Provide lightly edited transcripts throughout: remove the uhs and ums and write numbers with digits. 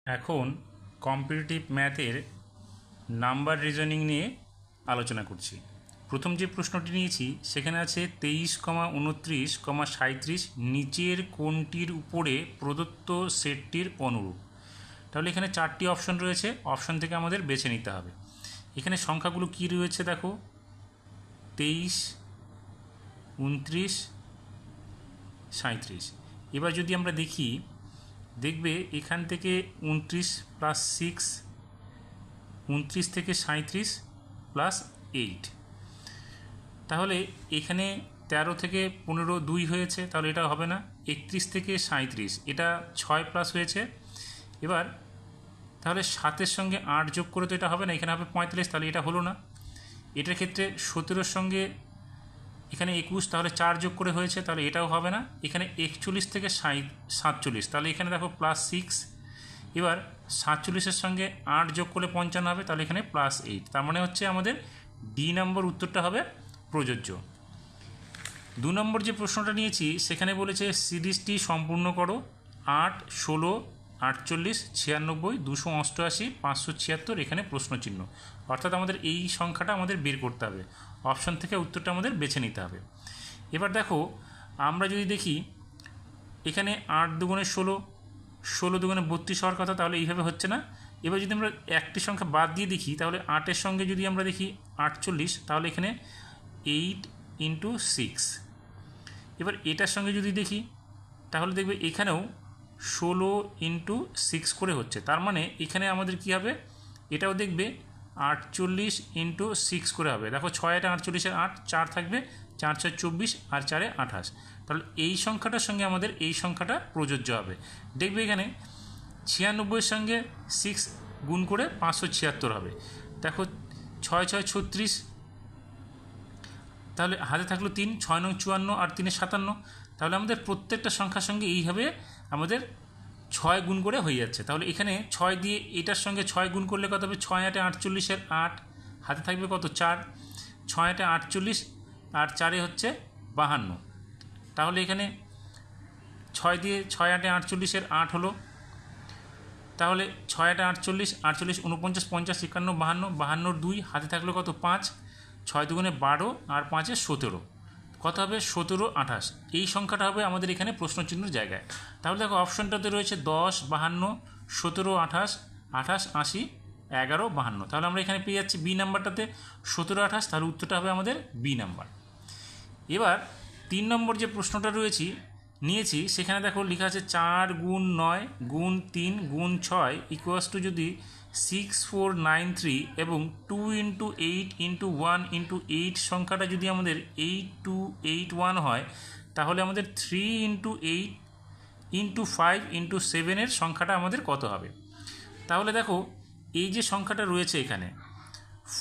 এখন কম্পিটিটিভ ম্যাথের number reasoning নিয়ে আলোচনা করছি। প্রথম যে প্রশ্নটি নিয়েছি সেখানে আছে 23,29,37 নিচের কোনটির উপরে প্রদত্ত সেটটির অনুরূপ। তাহলে এখানে চারটি অপশন রয়েছে, অপশন থেকে আমাদের বেছে নিতে হবে। এখানে সংখ্যাগুলো কি রয়েছে দেখো, 23, 29, 37। এবার যদি আমরা দেখবে এখান থেকে 29 প্লাস 6, 29 থেকে 37 প্লাস 8, তাহলে এখানে 13 থেকে 15 2 হয়েছে, তাহলে এটা হবে না। 31 থেকে 37 এটা 6 প্লাস হয়েছে। এবার তাহলে 7-এর সঙ্গে 8 যোগ করে তো এটা হবে না, এখানে হবে 45, তাহলে এটা হলো না। এটার ক্ষেত্রে 17-এর সঙ্গে এখানে 21, তাহলে 4 যোগ করে হয়েছে, তাহলে এটাও হবে না। এখানে 41 থেকে 47, তাহলে এখানে দেখো প্লাস 6। এবার 47-এর সঙ্গে 8 যোগ করলে 55 হবে, তাহলে এখানে প্লাস 8। তার মানে হচ্ছে আমাদের ডি নম্বর উত্তরটা হবে প্রযোজ্য। 2 নম্বর যে প্রশ্নটা নিয়েছি সেখানে বলেছে সিরিজটি সম্পূর্ণ করো। 8, 16, 48, 96, 288, 576, এখানে প্রশ্নচিহ্ন, অর্থাৎ আমাদের এই সংখ্যাটা আমাদের বের করতে হবে। অপশন থেকে উত্তরটা আমাদের বেছে নিতে হবে। এবার দেখো আমরা যদি দেখি এখানে 8 দুগুণে 16, 16 দুগুণে 32 হওয়ার কথা, তাহলে এইভাবে হচ্ছে না। এবার যদি আমরা একটি সংখ্যা বাদ দিয়ে দেখি, তাহলে 8-এর সঙ্গে যদি আমরা দেখি 48, তাহলে এখানে 8 ইন্টু 6। এবার এটার সঙ্গে যদি দেখি তাহলে দেখবে এখানেও 16 ইন্টু 6 করে হচ্ছে। তার মানে এখানে আমাদের কি হবে, এটাও দেখবে 48 ইন্টু 6 করে হবে। দেখো 6 এটা 48-এর 8, 4 থাকবে, 4 6 24 আর 4 28। তাহলে এই সংখ্যাটার সঙ্গে আমাদের এই সংখ্যাটা প্রযোজ্য হবে। দেখবে এখানে 96-এর সঙ্গে 6 গুণ করে 576 হবে। দেখো 6 6 36, তাহলে হাতে থাকলো 3, 6 9 54 আর 3 57। তাহলে আমাদের প্রত্যেকটা সংখ্যার সঙ্গে এইভাবে আমাদের 6 গুণ করে হয়ে যাচ্ছে। তাহলে এখানে 6 দিয়ে এটার সঙ্গে 6 গুণ করলে কত হবে, 6 8 48-এর 8, হাতে থাকবে কত 4, 6 8 48 আর 4 হচ্ছে 52। তাহলে এখানে 6 দিয়ে 6 8 48-এর 8 হলো, তাহলে 6 8 48, 48 49 50 51 52, 52-র 2, হাতে থাকলো কত 5, 6 দুগুণে 12 আর 5-এ 17, কত হবে 17 28। এই সংখ্যাটা হবে আমাদের এখানে প্রশ্নচিহ্নের জায়গায়। তাহলে দেখো অপশনটাতে রয়েছে 10 52, 17 28, 28 80, 11 52। তাহলে আমরা এখানে পেয়ে যাচ্ছি বি নাম্বারটাতে 17 28, তাহলে উত্তরটা হবে আমাদের বি নাম্বার। এবার 3 নম্বর যে প্রশ্নটা নিয়েছি সেখানে দেখো লেখা আছে 4 গুণ 9 গুণ 3 গুণ 6 ইকুয়ালস টু যদি 6493 এবং 2 ইন্টু 8 ইন্টু 1 ইন্টু 8 সংখ্যাটা যদি আমাদের 8281 হয়, তাহলে আমাদের 3 ইন্টু 8 ইন্টু 5 ইন্টু 7-এর সংখ্যাটা আমাদের কত হবে। তাহলে দেখো এই যে সংখ্যাটা রয়েছে এখানে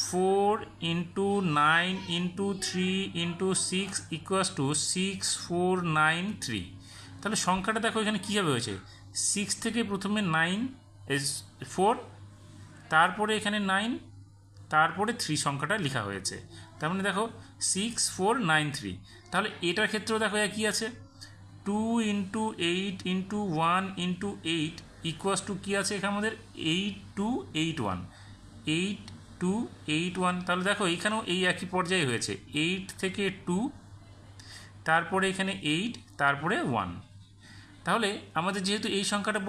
4 into 9 into 3 into 6 equals to 6493। তাহলে সংখ্যাটা দেখো এখানে কীভাবে হয়েছে, 6 থেকে প্রথমে 9 4, তারপরে এখানে 9, তারপরে 3 সংখ্যাটা লেখা হয়েছে। তার মানে দেখো 6493। তাহলে এটার ক্ষেত্রেও দেখো একই আছে, 2 into 8 into 1 into 8 equals to কী আছে এখানে আমাদের 8281, 8281। তাহলে দেখো এইখানেও এই একই পর্যায়ে হয়েছে, 8 থেকে 2, তারপরে এখানে 8, তারপরে 1। তাহলে আমাদের যেহেতু এই সংখ্যাটা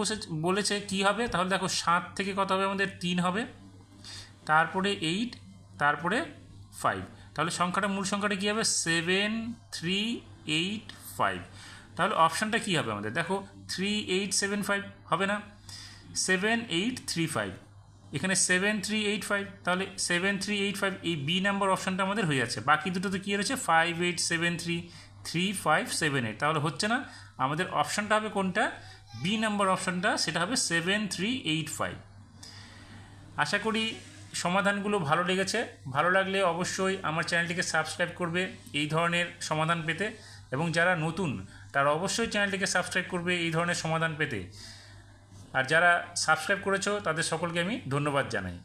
বলেছে কি হবে, তাহলে দেখো 7 থেকে কত হবে আমাদের 3 হবে, তারপরে 8, তারপরে 5। তাহলে সংখ্যাটা মূল সংখ্যাটা কী হবে 7385। তাহলে অপশানটা কী হবে আমাদের, দেখো 3875 হবে না, 7835, এখানে 7385, তাহলে 7385 এই বি নাম্বার অপশানটা আমাদের হয়ে যাচ্ছে। বাকি দুটো তো কী রয়েছে 5873, 3578, তাহলে হচ্ছে না। আমাদের অপশানটা হবে কোনটা, বি নাম্বার অপশানটা, সেটা হবে 7385। আশা করি সমাধানগুলো ভালো লেগেছে। ভালো লাগলে অবশ্যই আমার চ্যানেলটিকে সাবস্ক্রাইব করবে এই ধরনের সমাধান পেতে, এবং যারা নতুন তারা অবশ্যই চ্যানেলটিকে সাবস্ক্রাইব করবে এই ধরনের সমাধান পেতে। আর যারা সাবস্ক্রাইব করেছো তাদের সকলকে আমি ধন্যবাদ জানাই।